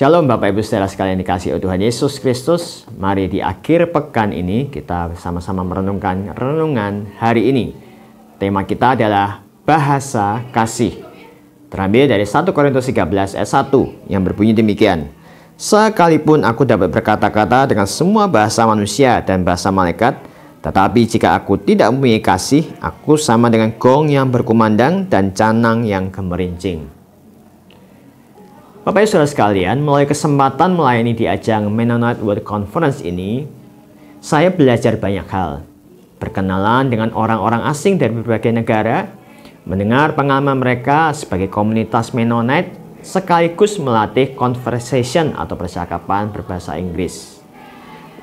Shalom Bapak Ibu saudara sekalian dikasihi Tuhan Yesus Kristus. Mari di akhir pekan ini kita bersama-sama merenungkan renungan hari ini. Tema kita adalah bahasa kasih. Terambil dari 1 Korintus 13 ayat 1 yang berbunyi demikian. Sekalipun aku dapat berkata-kata dengan semua bahasa manusia dan bahasa malaikat, tetapi jika aku tidak mempunyai kasih, aku sama dengan gong yang berkumandang dan canang yang gemerincing. Bapak Ibu saudara sekalian, melalui kesempatan melayani di ajang Mennonite World Conference ini, saya belajar banyak hal. Berkenalan dengan orang-orang asing dari berbagai negara, mendengar pengalaman mereka sebagai komunitas Mennonite, sekaligus melatih conversation atau percakapan berbahasa Inggris.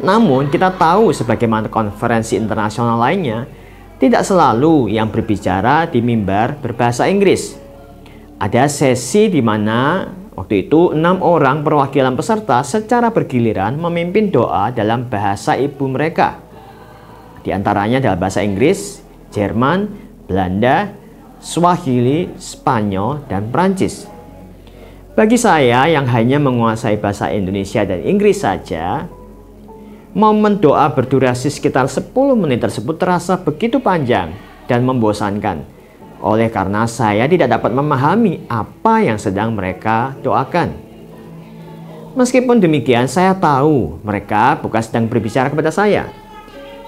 Namun, kita tahu sebagaimana konferensi internasional lainnya, tidak selalu yang berbicara di mimbar berbahasa Inggris. Ada sesi di mana waktu itu 6 orang perwakilan peserta secara bergiliran memimpin doa dalam bahasa ibu mereka. Di antaranya adalah bahasa Inggris, Jerman, Belanda, Swahili, Spanyol, dan Prancis. Bagi saya yang hanya menguasai bahasa Indonesia dan Inggris saja, momen doa berdurasi sekitar 10 menit tersebut terasa begitu panjang dan membosankan. Oleh karena saya tidak dapat memahami apa yang sedang mereka doakan. Meskipun demikian, saya tahu mereka bukan sedang berbicara kepada saya.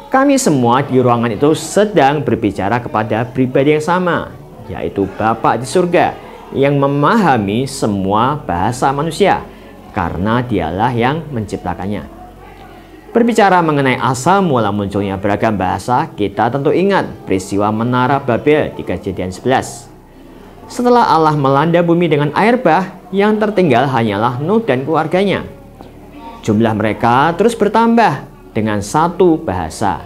Kami semua di ruangan itu sedang berbicara kepada pribadi yang sama, yaitu Bapa di surga yang memahami semua bahasa manusia, karena Dialah yang menciptakannya. Berbicara mengenai asal mula munculnya beragam bahasa, kita tentu ingat peristiwa Menara Babel di Kejadian 11. Setelah Allah melanda bumi dengan air bah, yang tertinggal hanyalah Nuh dan keluarganya. Jumlah mereka terus bertambah dengan satu bahasa.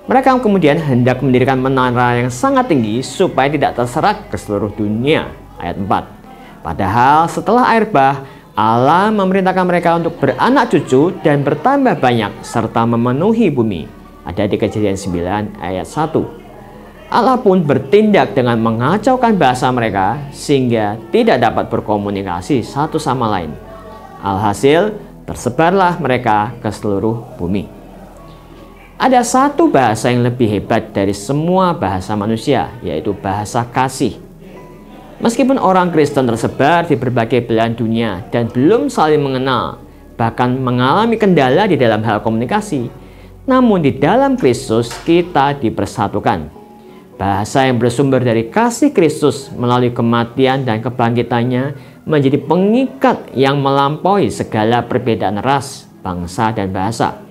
Mereka kemudian hendak mendirikan menara yang sangat tinggi supaya tidak terserak ke seluruh dunia. Ayat 4. Padahal setelah air bah, Allah memerintahkan mereka untuk beranak cucu dan bertambah banyak serta memenuhi bumi. Ada di Kejadian 9 ayat 1. Allah pun bertindak dengan mengacaukan bahasa mereka sehingga tidak dapat berkomunikasi satu sama lain. Alhasil tersebarlah mereka ke seluruh bumi. Ada satu bahasa yang lebih hebat dari semua bahasa manusia, yaitu bahasa kasih. Meskipun orang Kristen tersebar di berbagai belahan dunia dan belum saling mengenal, bahkan mengalami kendala di dalam hal komunikasi, namun di dalam Kristus kita dipersatukan. Bahasa yang bersumber dari kasih Kristus melalui kematian dan kebangkitannya menjadi pengikat yang melampaui segala perbedaan ras, bangsa, dan bahasa.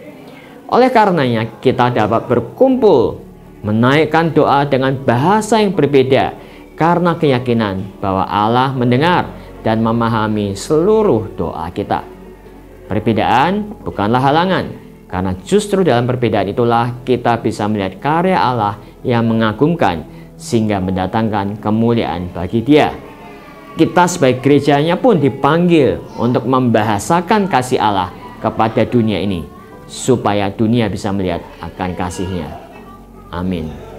Oleh karenanya kita dapat berkumpul, menaikkan doa dengan bahasa yang berbeda, karena keyakinan bahwa Allah mendengar dan memahami seluruh doa kita. Perbedaan bukanlah halangan, karena justru dalam perbedaan itulah kita bisa melihat karya Allah yang mengagumkan sehingga mendatangkan kemuliaan bagi Dia. Kita sebagai gerejanya pun dipanggil untuk membahasakan kasih Allah kepada dunia ini, supaya dunia bisa melihat akan kasih-Nya. Amin.